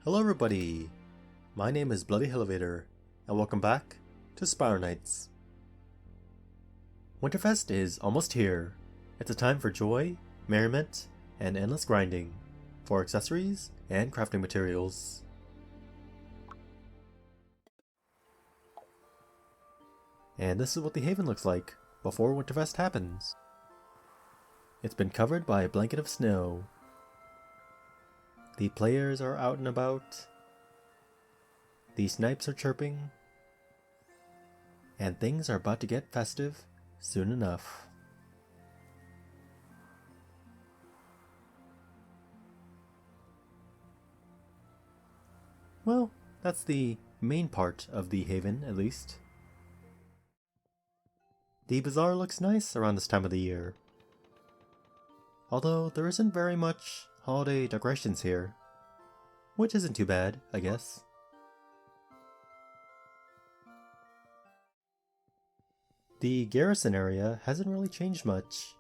Hello everybody, my name is Bloody Elevator, and welcome back to Spire Nights. Winterfest is almost here. It's a time for joy, merriment, and endless grinding for accessories and crafting materials. And this is what the Haven looks like before Winterfest happens. It's been covered by a blanket of snow. The players are out and about. The snipes are chirping. And things are about to get festive soon enough. Well, that's the main part of the Haven, at least. The bazaar looks nice around this time of the year. Although there isn't very much holiday decorations here, which isn't too bad, I guess. The Garrison area hasn't really changed much.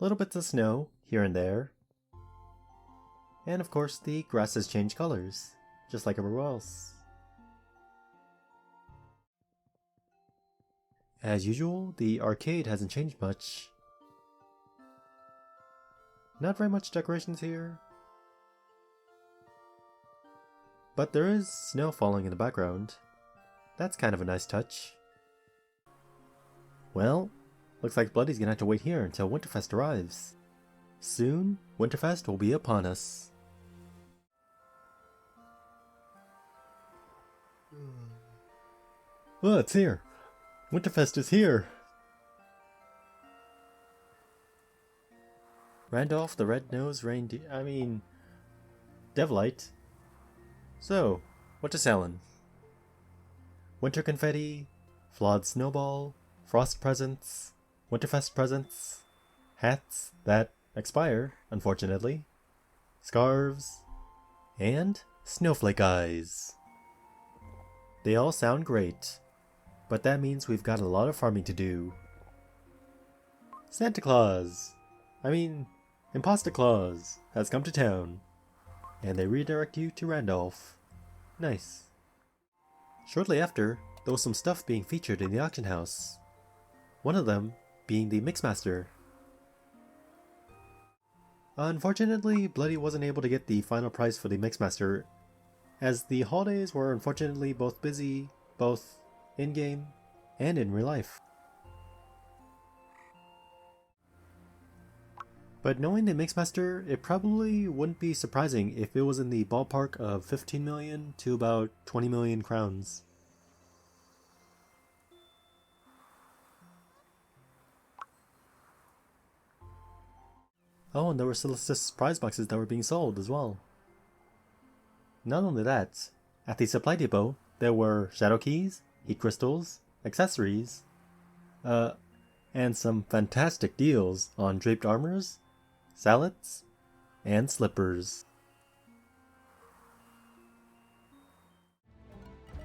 Little bits of snow here and there. And of course the grass has changed colors, just like everywhere else. As usual, the arcade hasn't changed much. Not very much decorations here. But there is snow falling in the background. That's kind of a nice touch. Well, looks like Bloody's gonna have to wait here until Winterfest arrives. Soon, Winterfest will be upon us. Oh, it's here! Winterfest is here! Randolph the Red-Nosed Reindeer, Devilite. So, what you selling? Winter confetti, flawed snowball, frost presents, Winterfest presents, hats that expire, unfortunately, scarves, and snowflake eyes. They all sound great, but that means we've got a lot of farming to do. Santa Claus! Imposter Claus has come to town, and they redirect you to Randolph. Nice. Shortly after, there was some stuff being featured in the auction house. One of them being the Mixmaster. Unfortunately, Bloody wasn't able to get the final prize for the Mixmaster, as the holidays were unfortunately both busy, both in-game and in real life. But knowing the Mixmaster, it probably wouldn't be surprising if it was in the ballpark of 15 million to about 20 million crowns. Oh, and there were Solstice prize boxes that were being sold as well. Not only that, at the supply depot, there were shadow keys, heat crystals, accessories, and some fantastic deals on draped armors, sallets, and slippers.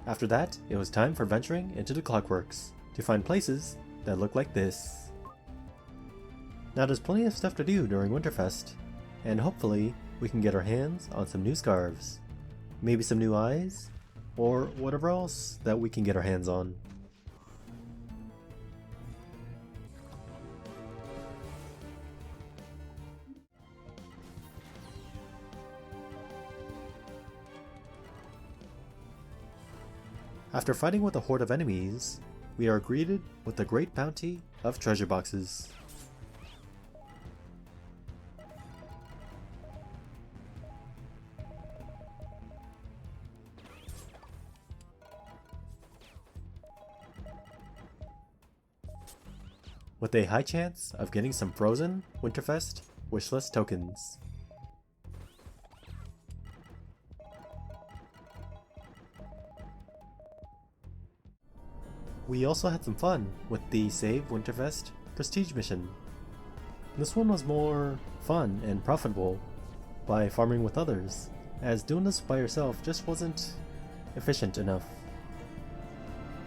After that, it was time for venturing into the Clockworks to find places that look like this. Now there's plenty of stuff to do during Winterfest, and hopefully we can get our hands on some new scarves, maybe some new eyes, or whatever else that we can get our hands on. After fighting with a horde of enemies, we are greeted with the great bounty of treasure boxes. With a high chance of getting some frozen Winterfest wishlist tokens. We also had some fun with the Save Winterfest Prestige mission. This one was more fun and profitable by farming with others, as doing this by yourself just wasn't efficient enough.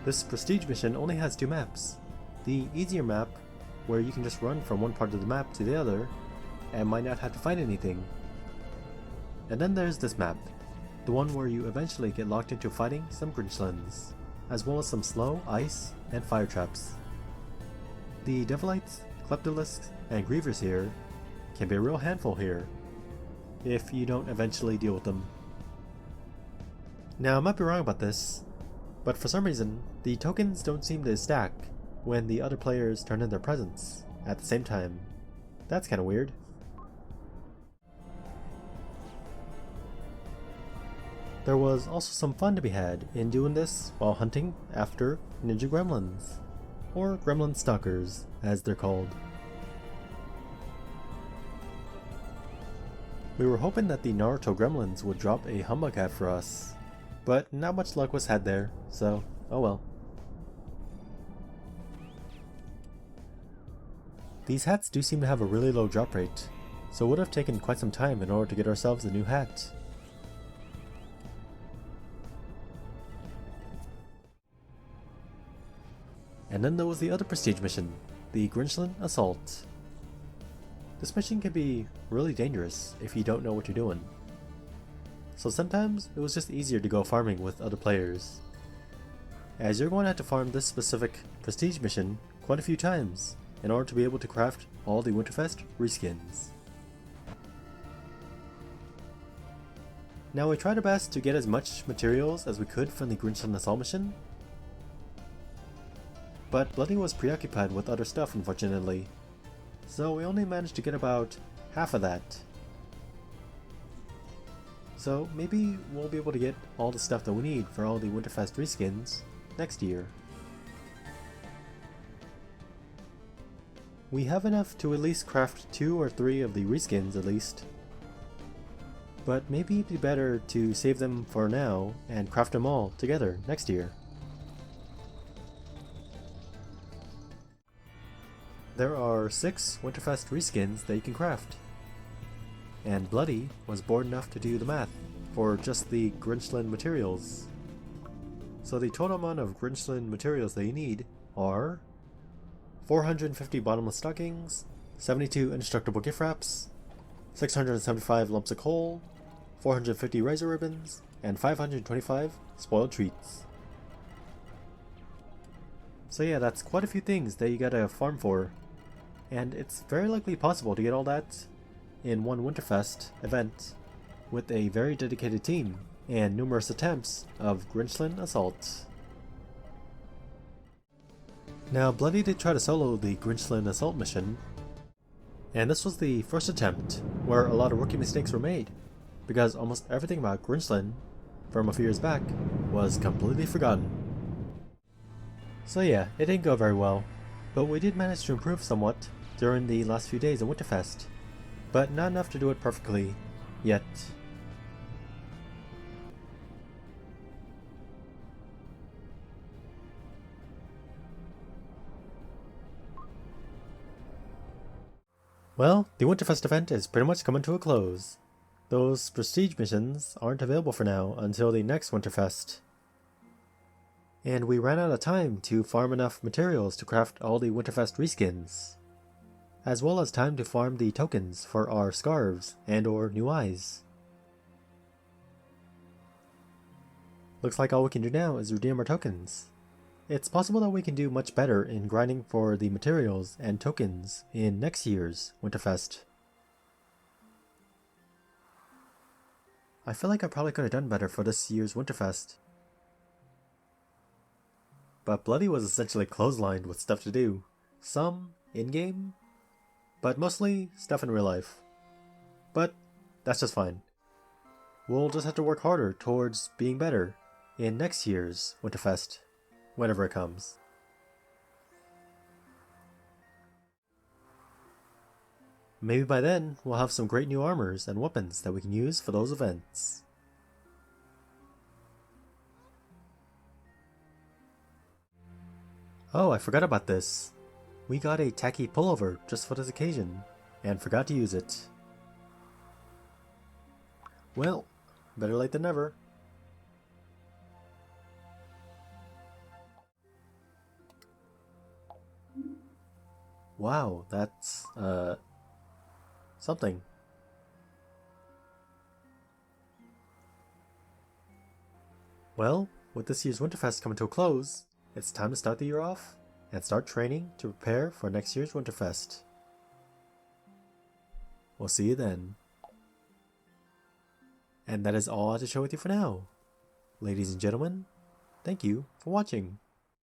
This Prestige mission only has 2 maps. The easier map, where you can just run from one part of the map to the other, and might not have to fight anything. And then there's this map, the one where you eventually get locked into fighting some Grinchlins, as well as some slow, ice, and fire traps. The Devilites, Kleptolisks, and Grievers here can be a real handful here, if you don't eventually deal with them. Now I might be wrong about this, but for some reason, the tokens don't seem to stack when the other players turn in their presents at the same time. That's kinda weird. There was also some fun to be had in doing this while hunting after ninja gremlins, or gremlin stalkers as they're called. We were hoping that the Naruto gremlins would drop a Humbug hat for us, but not much luck was had there, so oh well. These hats do seem to have a really low drop rate, so it would have taken quite some time in order to get ourselves a new hat. And then there was the other prestige mission, the Grinchland Assault. This mission can be really dangerous if you don't know what you're doing. So sometimes it was just easier to go farming with other players, as you're going to have to farm this specific prestige mission quite a few times in order to be able to craft all the Winterfest Reskins. Now we tried our best to get as much materials as we could from the Grinchlin Assault mission, but Bloody was preoccupied with other stuff unfortunately, so we only managed to get about half of that. So maybe we'll be able to get all the stuff that we need for all the Winterfest Reskins next year. We have enough to at least craft 2 or 3 of the Reskins at least, but maybe it'd be better to save them for now and craft them all together next year. There are 6 Winterfest Reskins that you can craft, and Bloody was bored enough to do the math for just the Grinchlin Materials. So the total amount of Grinchlin Materials that you need are 450 Bottomless Stockings, 72 Indestructible Giftwraps, 675 lumps of coal, 450 razor ribbons, and 525 spoiled treats. So yeah, that's quite a few things that you gotta farm for, and it's very likely possible to get all that in one Winterfest event with a very dedicated team and numerous attempts of Grinchlin Assault. Now Bloody did try to solo the Grinchlin Assault mission, and this was the first attempt where a lot of rookie mistakes were made, because almost everything about Grinchlin from a few years back was completely forgotten. So yeah, it didn't go very well, but we did manage to improve somewhat during the last few days of Winterfest, but not enough to do it perfectly yet. Well, the Winterfest event is pretty much coming to a close. Those prestige missions aren't available for now until the next Winterfest. And we ran out of time to farm enough materials to craft all the Winterfest Reskins, as well as time to farm the tokens for our scarves and or new eyes. Looks like all we can do now is redeem our tokens. It's possible that we can do much better in grinding for the materials and tokens in next year's Winterfest. I feel like I probably could have done better for this year's Winterfest, but Bloody was essentially clotheslined with stuff to do. Some in-game, but mostly stuff in real life. But that's just fine. We'll just have to work harder towards being better in next year's Winterfest, whenever it comes. Maybe by then we'll have some great new armors and weapons that we can use for those events. Oh, I forgot about this. We got a tacky pullover just for this occasion, and forgot to use it. Well, better late than never. Wow, that's, something. Well, with this year's Winterfest coming to a close, it's time to start the year off and start training to prepare for next year's Winterfest. We'll see you then. And that is all I have to share with you for now. Ladies and gentlemen, thank you for watching.